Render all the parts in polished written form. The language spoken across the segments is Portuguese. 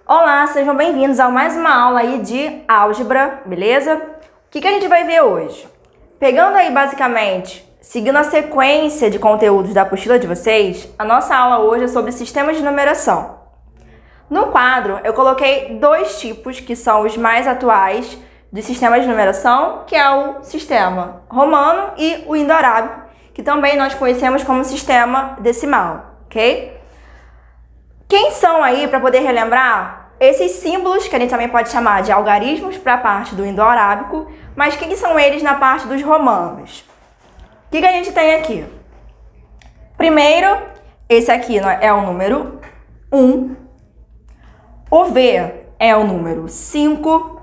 Olá, sejam bem-vindos a mais uma aula aí de álgebra, beleza? O que a gente vai ver hoje? Pegando aí basicamente, seguindo a sequência de conteúdos da apostila de vocês, a nossa aula hoje é sobre sistemas de numeração. No quadro, eu coloquei dois tipos que são os mais atuais de sistemas de numeração, que é o sistema romano e o indo-arábico, que também nós conhecemos como sistema decimal, ok? Quem são aí, para poder relembrar, esses símbolos, que a gente também pode chamar de algarismos para a parte do indo-arábico, mas quem são eles na parte dos romanos? O que a gente tem aqui? Primeiro, esse aqui é o número 1, o V é o número 5,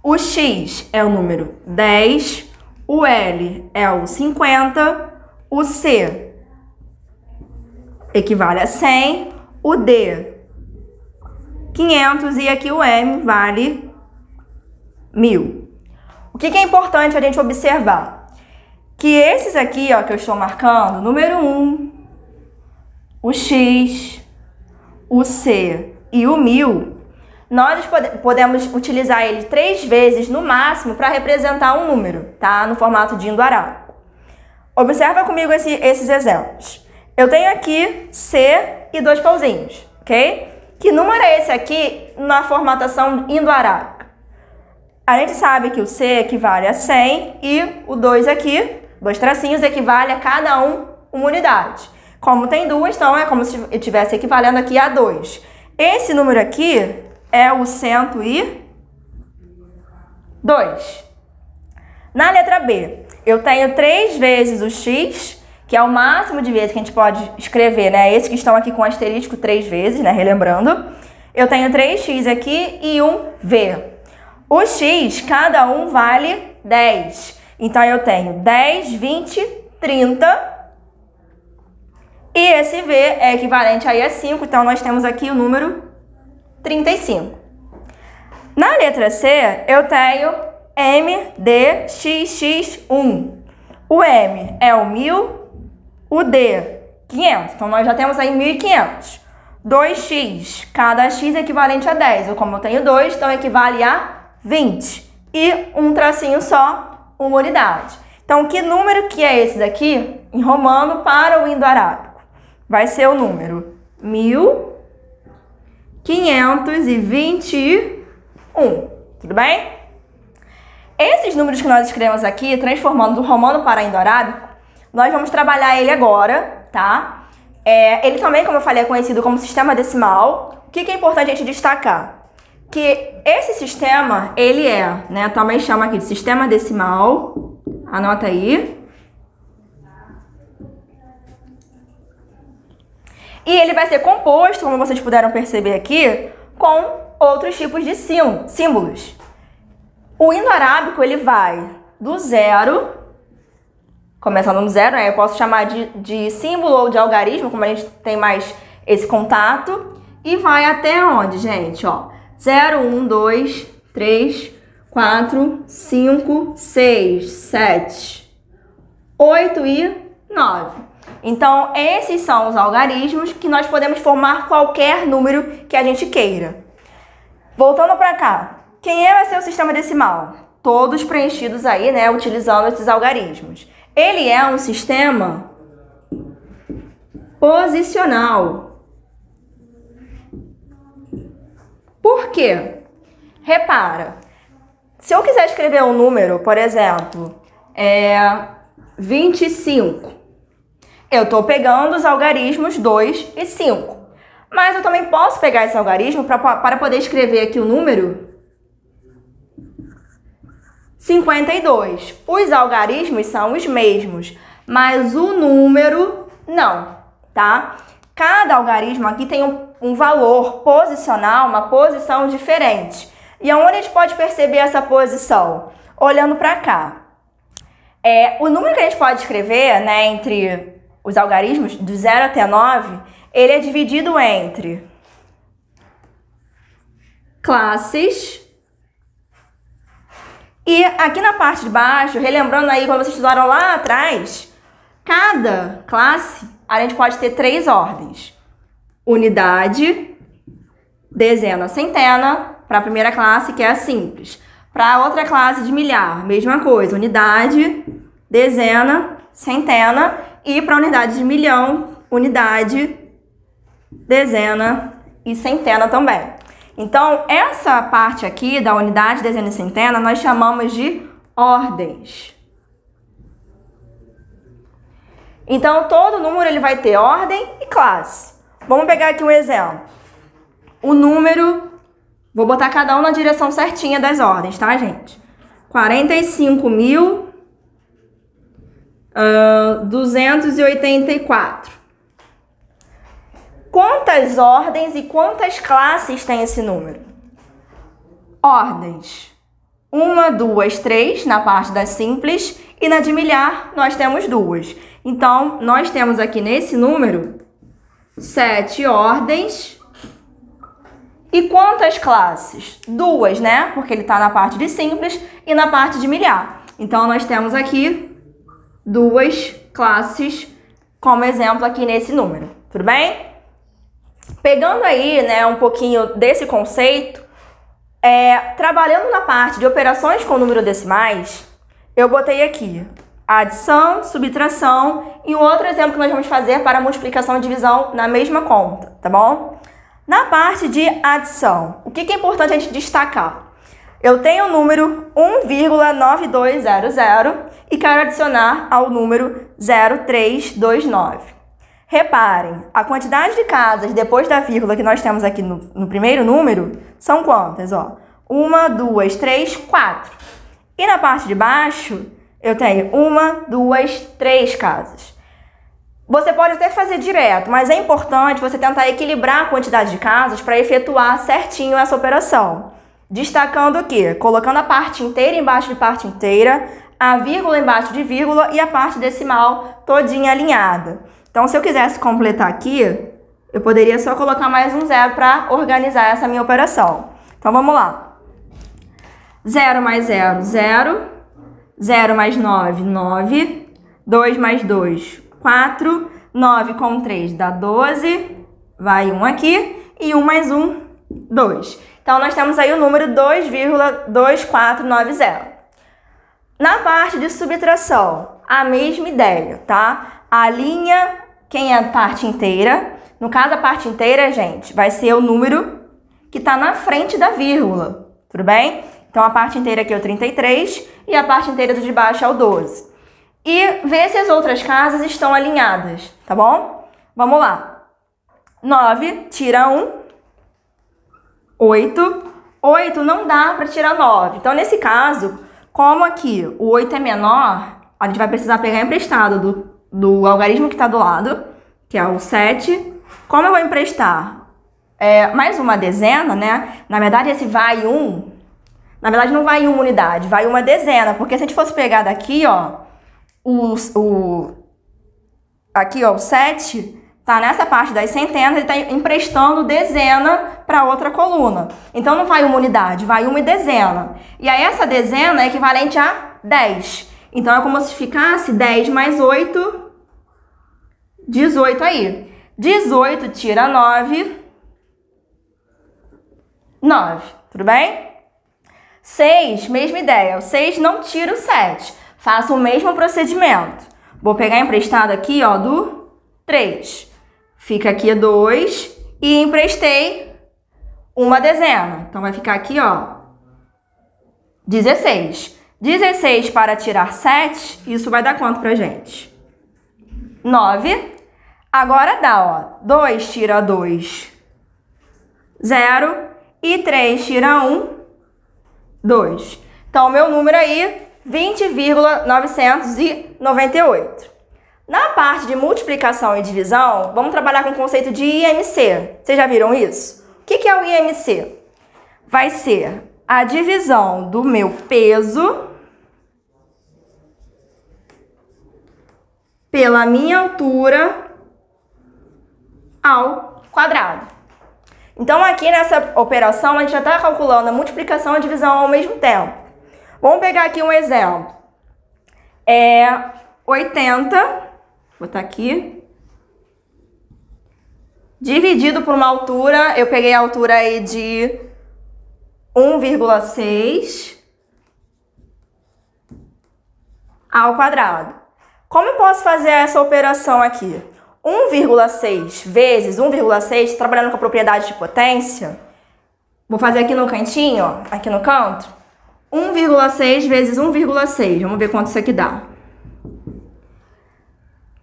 o X é o número 10, o L é o 50, o C equivale a 100, o D 500 e aqui o M vale 1000. O que é importante a gente observar? Que esses aqui, ó, que eu estou marcando, número 1, o X, o C e o 1000, nós podemos utilizar ele 3 vezes no máximo para representar um número, tá? No formato de indo-arábico. Observa comigo esses exemplos. Eu tenho aqui C e 2 pauzinhos, ok? Que número é esse aqui na formatação indo-arábica? A gente sabe que o C equivale a 100 e o 2 aqui, 2 tracinhos, equivale a cada uma unidade. Como tem duas, então é como se estivesse equivalendo aqui a 2. Esse número aqui é o 102. Na letra B, eu tenho 3 vezes o X, que é o máximo de vezes que a gente pode escrever, né? Esses que estão aqui com asterisco 3 vezes, né? Relembrando. Eu tenho 3x aqui e um V. O x, cada um vale 10. Então, eu tenho 10, 20, 30. E esse V é equivalente aí a 5. Então, nós temos aqui o número 35. Na letra C, eu tenho M, D, X, X1. O M é o 1000. O D, 500. Então, nós já temos aí 1.500. 2x. Cada x é equivalente a 10. Ou como eu tenho 2, então equivale a 20. E um tracinho só, uma unidade. Então, que número que é esse daqui, em romano, para o indo-arábico? Vai ser o número 1521. Tudo bem? Esses números que nós escrevemos aqui, transformando do romano para indo-arábico, nós vamos trabalhar ele agora, tá? Ele também, como eu falei, é conhecido como sistema decimal. O que é importante a gente destacar? Que esse sistema, ele né? Também chama aqui de sistema decimal. Anota aí. E ele vai ser composto, como vocês puderam perceber aqui, com outros tipos de símbolos. O indo-arábico, ele vai do 0... Começando no 0, né? Eu posso chamar de símbolo ou de algarismo, como a gente tem mais esse contato. E vai até onde, gente? Ó, 0, 1, 2, 3, 4, 5, 6, 7, 8 e 9. Então, esses são os algarismos que nós podemos formar qualquer número que a gente queira. Voltando para cá, quem vai ser o sistema decimal? Todos preenchidos aí, né? Utilizando esses algarismos. Ele é um sistema posicional. Por quê? Repara, se eu quiser escrever um número, por exemplo, 25, eu estou pegando os algarismos 2 e 5. Mas eu também posso pegar esse algarismo para poder escrever aqui o número 52. Os algarismos são os mesmos, mas o número não, tá? Cada algarismo aqui tem um valor posicional, uma posição diferente. E aonde a gente pode perceber essa posição? Olhando para cá. O número que a gente pode escrever, né, entre os algarismos, do 0 até 9, ele é dividido entre classes. E aqui na parte de baixo, relembrando aí quando vocês estudaram lá atrás, cada classe a gente pode ter 3 ordens: unidade, dezena, centena, para a primeira classe, que é a simples. Para a outra classe de milhar, mesma coisa, unidade, dezena, centena. E para a unidade de milhão, unidade, dezena e centena também. Então, essa parte aqui da unidade, dezena e centena, nós chamamos de ordens. Então, todo número ele vai ter ordem e classe. Vamos pegar aqui um exemplo. O número, vou botar cada um na direção certinha das ordens, tá, gente? 45.284. Quantas ordens e quantas classes tem esse número? Ordens. 1, 2, 3 na parte das simples e na de milhar nós temos 2. Então, nós temos aqui nesse número 7 ordens. E quantas classes? 2, né? Porque ele está na parte de simples e na parte de milhar. Então, nós temos aqui 2 classes como exemplo aqui nesse número. Tudo bem? Pegando aí, né, um pouquinho desse conceito, trabalhando na parte de operações com número decimais, eu botei aqui adição, subtração e um outro exemplo que nós vamos fazer para multiplicação e divisão na mesma conta, tá bom? Na parte de adição, o que é importante a gente destacar? Eu tenho o número 1,9200 e quero adicionar ao número 0329. Reparem, a quantidade de casas depois da vírgula que nós temos aqui no primeiro número são quantas? 1, 2, 3, 4. E na parte de baixo, eu tenho 1, 2, 3 casas. Você pode até fazer direto, mas é importante você tentar equilibrar a quantidade de casas para efetuar certinho essa operação. Destacando o quê? Colocando a parte inteira embaixo de parte inteira, a vírgula embaixo de vírgula e a parte decimal todinha alinhada. Então, se eu quisesse completar aqui, eu poderia só colocar mais um 0 para organizar essa minha operação. Então, vamos lá. 0 mais 0, 0. 0 mais 9, 9. 2 mais 2, 4. 9 com 3 dá 12. Vai 1 aqui. E 1 mais 1, 2. Então, nós temos aí o número 2,2490. Na parte de subtração, a mesma ideia, tá? A linha, quem é a parte inteira? No caso, a parte inteira, gente, vai ser o número que está na frente da vírgula, tudo bem? Então, a parte inteira aqui é o 33 e a parte inteira do de baixo é o 12. E ver se as outras casas estão alinhadas, tá bom? Vamos lá. 9, tira 1. 8. 8 não dá para tirar 9. Então, nesse caso, como aqui o 8 é menor, a gente vai precisar pegar emprestado do algarismo que está do lado, que é o 7. Como eu vou emprestar mais uma dezena, né? Na verdade, esse vai 1, na verdade não vai 1 unidade, vai uma dezena, porque se a gente fosse pegar daqui, ó, aqui, ó, o 7 tá nessa parte das centenas e tá emprestando dezena para outra coluna. Então, não vai uma unidade, vai uma dezena. E aí, essa dezena é equivalente a 10. Então, é como se ficasse 10 mais 8, 18 aí. 18 tira 9, 9. Tudo bem? 6, mesma ideia. O 6 não tira o 7. Faço o mesmo procedimento. Vou pegar emprestado aqui, ó, do 3. Fica aqui 2 e emprestei uma dezena. Então, vai ficar aqui, ó, 16. 16 para tirar 7, isso vai dar quanto pra gente? 9. Agora dá, ó, 2 tira 2, 0. E 3 tira 1, 2. Então, o meu número aí, 20,998. Na parte de multiplicação e divisão, vamos trabalhar com o conceito de IMC. Vocês já viram isso? O que é o IMC? Vai ser a divisão do meu peso pela minha altura ao quadrado. Então, aqui nessa operação, a gente já está calculando a multiplicação e a divisão ao mesmo tempo. Vamos pegar aqui um exemplo. 80, vou botar aqui, dividido por uma altura, eu peguei a altura aí de 1,6 ao quadrado. Como eu posso fazer essa operação aqui? 1,6 vezes 1,6, trabalhando com a propriedade de potência, vou fazer aqui no cantinho, ó, aqui no canto, 1,6 vezes 1,6, vamos ver quanto isso aqui dá.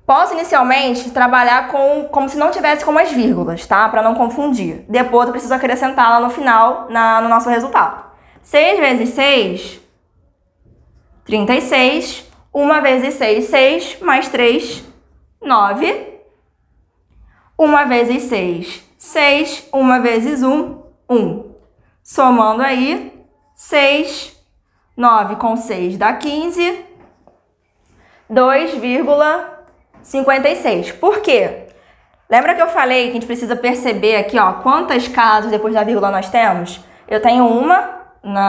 Posso inicialmente trabalhar como se não tivesse com as vírgulas, tá? Para não confundir. Depois eu preciso acrescentar lá no final, no nosso resultado. 6 vezes 6, 36. 1 vezes 6, 6. Mais 3, 9. 1 vezes 6, 6. 1 vezes 1, 1. Somando aí, 6. 9 com 6 dá 15. 2,56. Por quê? Lembra que eu falei que a gente precisa perceber aqui, ó, quantas casas depois da vírgula nós temos? Eu tenho uma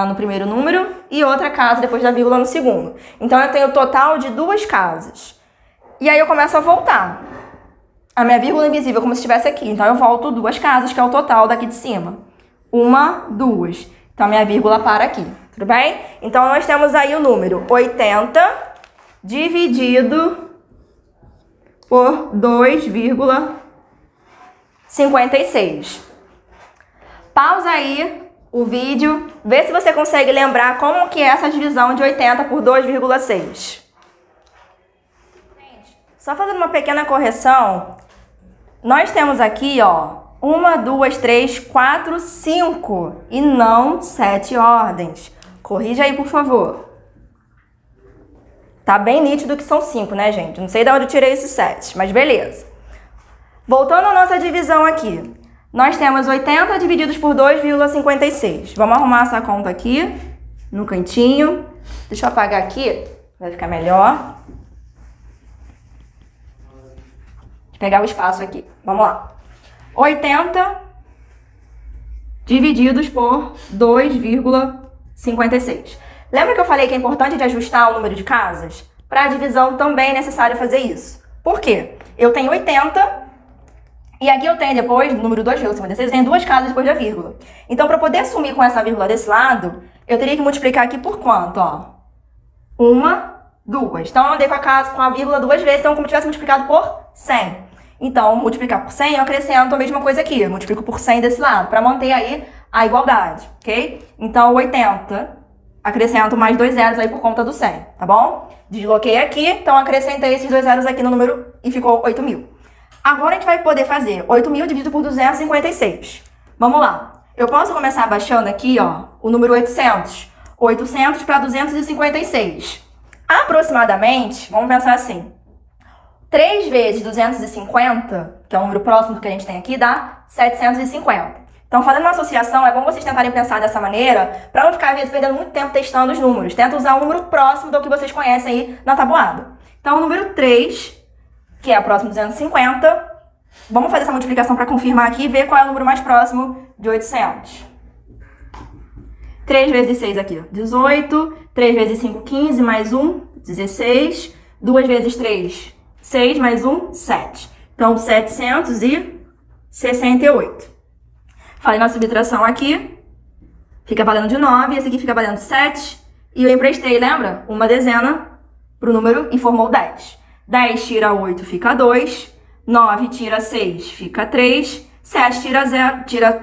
no primeiro número e outra casa depois da vírgula no segundo. Então, eu tenho o total de 2 casas. E aí, eu começo a voltar. A minha vírgula invisível como se estivesse aqui. Então, eu volto 2 casas, que é o total daqui de cima. 1, 2. Então, a minha vírgula para aqui. Tudo bem? Então, nós temos aí o número 80 dividido por 2,56. Pausa aí o vídeo, vê se você consegue lembrar como que é essa divisão de 80 por 2,6. Só fazendo uma pequena correção, nós temos aqui, ó, 1, 2, 3, 4, 5 e não 7 ordens. Corrija aí, por favor. Tá bem nítido que são 5, né, gente? Não sei de onde eu tirei esses 7, mas beleza. Voltando à nossa divisão aqui. Nós temos 80 divididos por 2,56. Vamos arrumar essa conta aqui, no cantinho. Deixa eu apagar aqui, vai ficar melhor. Deixa eu pegar o espaço aqui. Vamos lá. 80 divididos por 2,56. Lembra que eu falei que é importante de ajustar o número de casas? Para a divisão também é necessário fazer isso. Por quê? Eu tenho 80 e aqui eu tenho depois, no número 2,56, eu tenho 2 casas depois da vírgula. Então, para poder sumir com essa vírgula desse lado, eu teria que multiplicar aqui por quanto? Ó? 1, 2. Então, eu andei com a vírgula 2 vezes, então como se tivesse multiplicado por 100. Então, multiplicar por 100, eu acrescento a mesma coisa aqui. Eu multiplico por 100 desse lado, para manter aí a igualdade, ok? Então, 80... acrescento mais 2 zeros aí por conta do 100, tá bom? Desloquei aqui, então acrescentei esses 2 zeros aqui no número e ficou 8.000. Agora a gente vai poder fazer 8.000 dividido por 256. Vamos lá. Eu posso começar abaixando aqui, ó, o número 800. 800 para 256. Aproximadamente, vamos pensar assim. 3 vezes 250, que é o número próximo do que a gente tem aqui, dá 750. Então, fazendo uma associação, é bom vocês tentarem pensar dessa maneira, para não ficar, às vezes, perdendo muito tempo testando os números. Tenta usar um número próximo do que vocês conhecem aí na tabuada. Então, o número 3, que é o próximo de 250, vamos fazer essa multiplicação para confirmar aqui e ver qual é o número mais próximo de 800. 3 vezes 6 aqui, 18. 3 vezes 5, 15, mais 1, 16. 2 vezes 3, 6, mais 1, 7. Então, 768. Falei na subtração aqui, fica valendo de 9, esse aqui fica valendo 7, e eu emprestei, lembra? Uma dezena para o número e formou 10. 10 tira 8 fica 2, 9 tira 6 fica 3, 7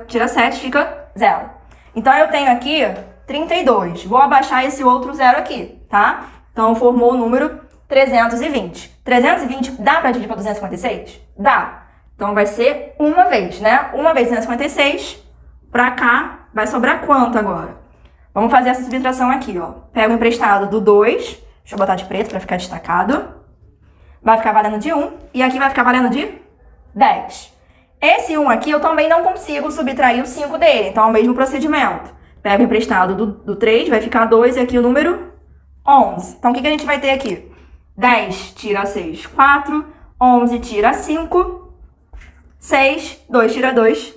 tira 7 fica 0. Então, eu tenho aqui 32. Vou abaixar esse outro 0 aqui, tá? Então, formou o número 320. 320 dá para dividir para 256? Dá. Então, vai ser uma vez, né? Uma vez 256, pra cá, vai sobrar quanto agora? Vamos fazer essa subtração aqui, ó. Pego o emprestado do 2, deixa eu botar de preto pra ficar destacado. Vai ficar valendo de 1, e aqui vai ficar valendo de 10. Esse 1 aqui, eu também não consigo subtrair o 5 dele, então é o mesmo procedimento. Pego o emprestado do 3, vai ficar 2, e aqui o número 11. Então, o que a gente vai ter aqui? 10 tira 6, 4, 11 tira 5... 6, 2 tira 2,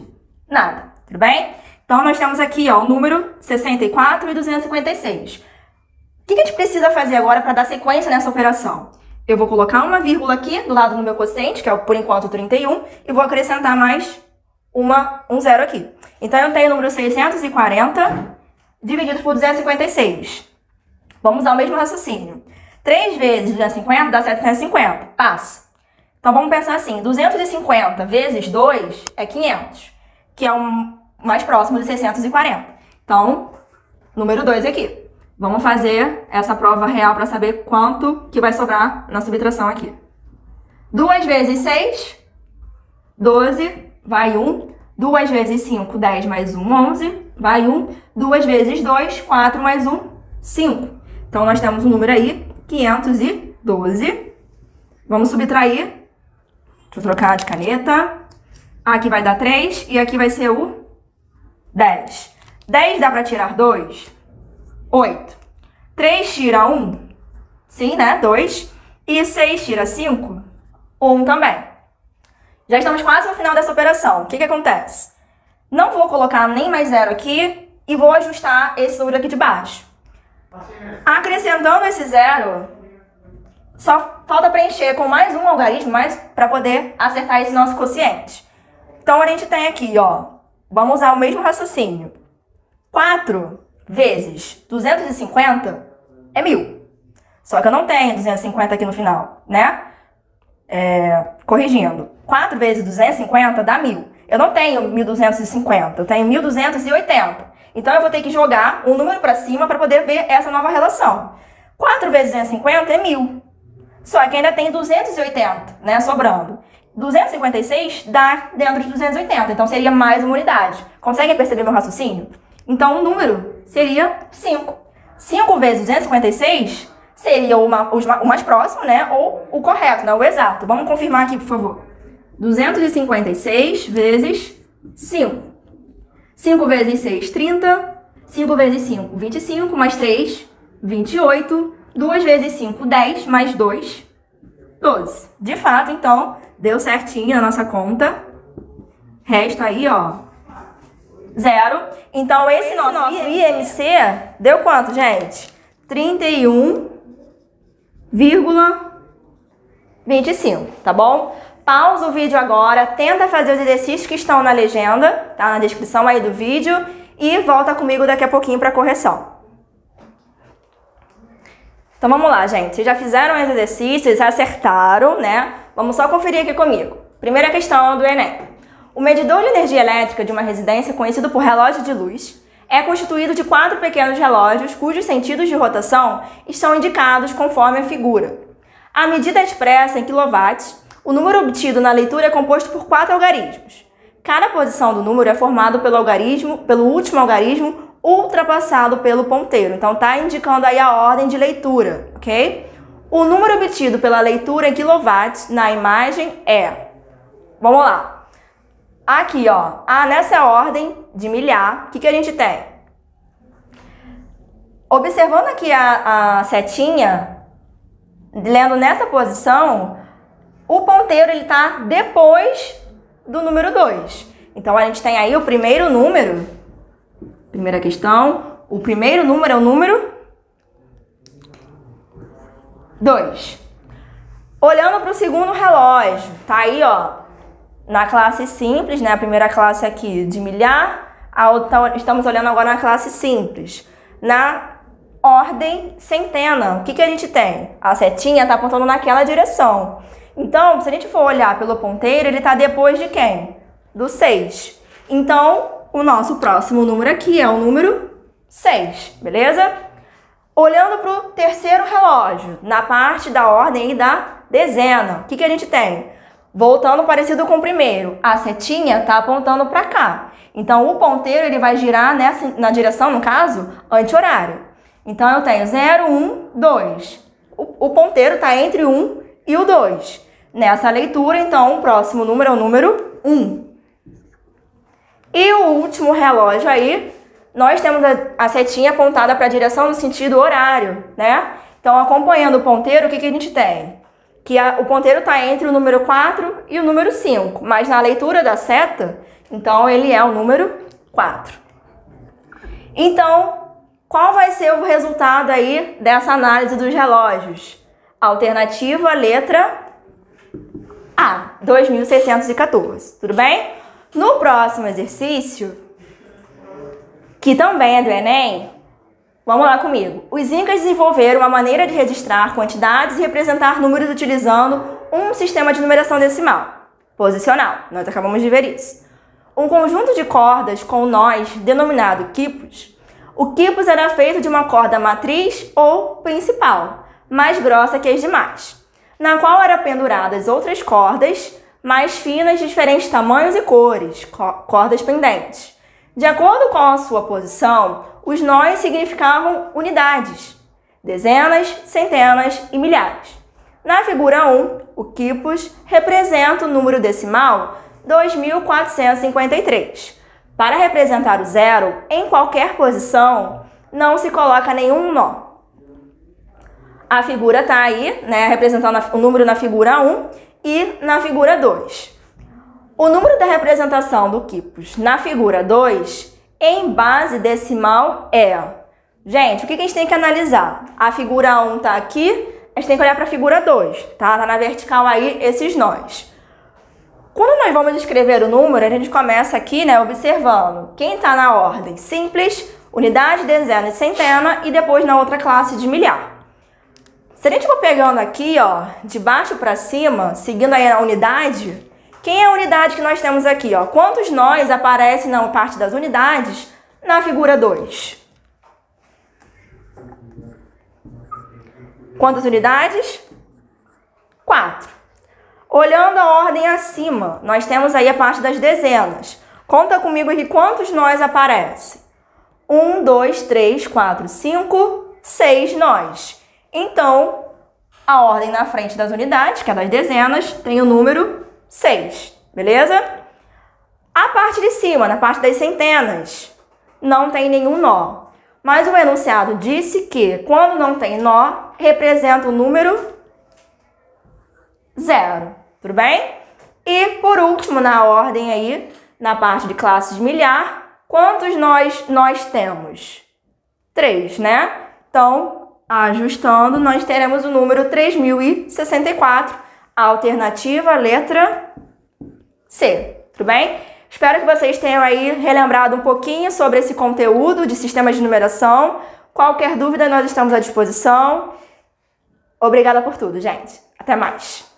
nada, tudo bem? Então, nós temos aqui, ó, o número 64 e 256. O que a gente precisa fazer agora para dar sequência nessa operação? eu vou colocar uma vírgula aqui do lado do meu quociente, que é por enquanto 31, e vou acrescentar mais um zero aqui. Então, eu tenho o número 640 dividido por 256. Vamos usar o mesmo raciocínio. 3 vezes 250 dá 750. Passa. Então, vamos pensar assim. 250 vezes 2 é 500, que é o mais próximo de 640. Então, número 2 aqui. Vamos fazer essa prova real para saber quanto que vai sobrar na subtração aqui. 2 vezes 6, 12, vai 1. 2 vezes 5, 10 mais 1, 11, vai 1. 2 vezes 2, 4 mais 1, 5. Então, nós temos um número aí, 512. Vamos subtrair. Deixa eu trocar de caneta. Aqui vai dar 3 e aqui vai ser o 10. 10 dá para tirar 2? 8. 3 tira 1? Sim, né? 2. E 6 tira 5? 1 também. Já estamos quase no final dessa operação. O que acontece? Não vou colocar nem mais zero aqui e vou ajustar esse número aqui de baixo. Acrescentando esse zero, só falta preencher com mais um algarismo para poder acertar esse nosso quociente. Então, a gente tem aqui, ó, vamos usar o mesmo raciocínio. 4 vezes 250 é 1000. Só que eu não tenho 250 aqui no final, né? Corrigindo. 4 vezes 250 dá 1000. Eu não tenho 1250, eu tenho 1280. Então, eu vou ter que jogar um número para cima para poder ver essa nova relação. 4 vezes 250 é 1000. Só que ainda tem 280, né, sobrando. 256 dá dentro de 280, então seria mais uma unidade. Conseguem perceber meu raciocínio? Então, o número seria 5. 5 vezes 256 seria o mais próximo, né, ou o correto, né, o exato. Vamos confirmar aqui, por favor. 256 vezes 5. 5 vezes 6, 30. 5 vezes 5, 25. Mais 3, 28. 2 vezes 5, 10. Mais 2, 12. De fato, então, deu certinho a nossa conta. Resta aí, ó, 0. Então, esse nosso IMC deu quanto, gente? 31,25, tá bom? Pausa o vídeo agora, tenta fazer os exercícios que estão na legenda, tá? Na descrição aí do vídeo, e volta comigo daqui a pouquinho para correção. Então vamos lá, gente. Vocês já fizeram os exercícios, acertaram, né? Vamos só conferir aqui comigo. Primeira questão do Enem. O medidor de energia elétrica de uma residência, conhecido por relógio de luz, é constituído de 4 pequenos relógios cujos sentidos de rotação estão indicados conforme a figura. A medida é expressa em quilowatts. O número obtido na leitura é composto por 4 algarismos. Cada posição do número é formado pelo último algarismo ultrapassado pelo ponteiro. Então, tá indicando aí a ordem de leitura, ok? O número obtido pela leitura em quilowatts na imagem é... Vamos lá. Aqui, ó. Nessa ordem de milhar, o que a gente tem? Observando aqui a setinha, lendo nessa posição... O ponteiro, ele tá depois do número 2. Então, a gente tem aí o primeiro número. Primeira questão. O primeiro número é o número 2. Olhando para o segundo relógio. Tá aí, ó. Na classe simples, né? A primeira classe aqui de milhar. A outra, estamos olhando agora na classe simples. Na ordem centena. O que a gente tem? A setinha tá apontando naquela direção. Então, se a gente for olhar pelo ponteiro, ele está depois de quem? Do 6. Então, o nosso próximo número aqui é o número 6, beleza? Olhando para o terceiro relógio, na parte da ordem e da dezena, o que a gente tem? Voltando parecido com o primeiro, a setinha está apontando para cá. Então, o ponteiro ele vai girar na direção, no caso, anti-horário. Então, eu tenho 0, 1, 2. O ponteiro está entre o 1 e o 2. Nessa leitura, então, o próximo número é o número 1. E o último relógio aí, nós temos a setinha apontada para a direção no sentido horário, né? Então, acompanhando o ponteiro, o que a gente tem? Que o ponteiro está entre o número 4 e o número 5, mas na leitura da seta, então, ele é o número 4. Então, qual vai ser o resultado aí dessa análise dos relógios? Alternativa, letra A, 2.614. Tudo bem? No próximo exercício, que também é do Enem, vamos lá comigo. Os incas desenvolveram uma maneira de registrar quantidades e representar números utilizando um sistema de numeração decimal, posicional. Nós acabamos de ver isso. Um conjunto de cordas com nós, denominado quipus. O quipus era feito de uma corda matriz ou principal, mais grossa que as demais, na qual eram penduradas outras cordas mais finas de diferentes tamanhos e cores, cordas pendentes. De acordo com a sua posição, os nós significavam unidades, dezenas, centenas e milhares. Na figura 1, o quipus representa o número decimal 2.453. Para representar o zero, em qualquer posição, não se coloca nenhum nó. A figura está aí, né, representando o número na figura 1 e na figura 2. O número da representação do quipus na figura 2, em base decimal, é... Gente, o que a gente tem que analisar? A figura 1 está aqui, a gente tem que olhar para a figura 2, tá? Tá na vertical aí esses nós. Quando nós vamos escrever o número, a gente começa aqui, né, observando quem está na ordem simples, unidade, dezena e centena, e depois na outra classe de milhar. Se a gente for pegando aqui, ó, de baixo para cima, seguindo aí a unidade, quem é a unidade que nós temos aqui, ó? Quantos nós aparecem na parte das unidades na figura 2? Quantas unidades? 4. Olhando a ordem acima, nós temos aí a parte das dezenas. Conta comigo aqui quantos nós aparecem. 1, 2, 3, 4, 5, 6 nós. Então, a ordem na frente das unidades, que é das dezenas, tem o número 6, beleza? A parte de cima, na parte das centenas, não tem nenhum nó. Mas o enunciado disse que, quando não tem nó, representa o número 0. Tudo bem? E, por último, na ordem aí, na parte de classes de milhar, quantos nós temos? 3, né? Então, ajustando, nós teremos o número 3.064, a alternativa, letra C. Tudo bem? Espero que vocês tenham aí relembrado um pouquinho sobre esse conteúdo de sistemas de numeração. Qualquer dúvida, nós estamos à disposição. Obrigada por tudo, gente. Até mais.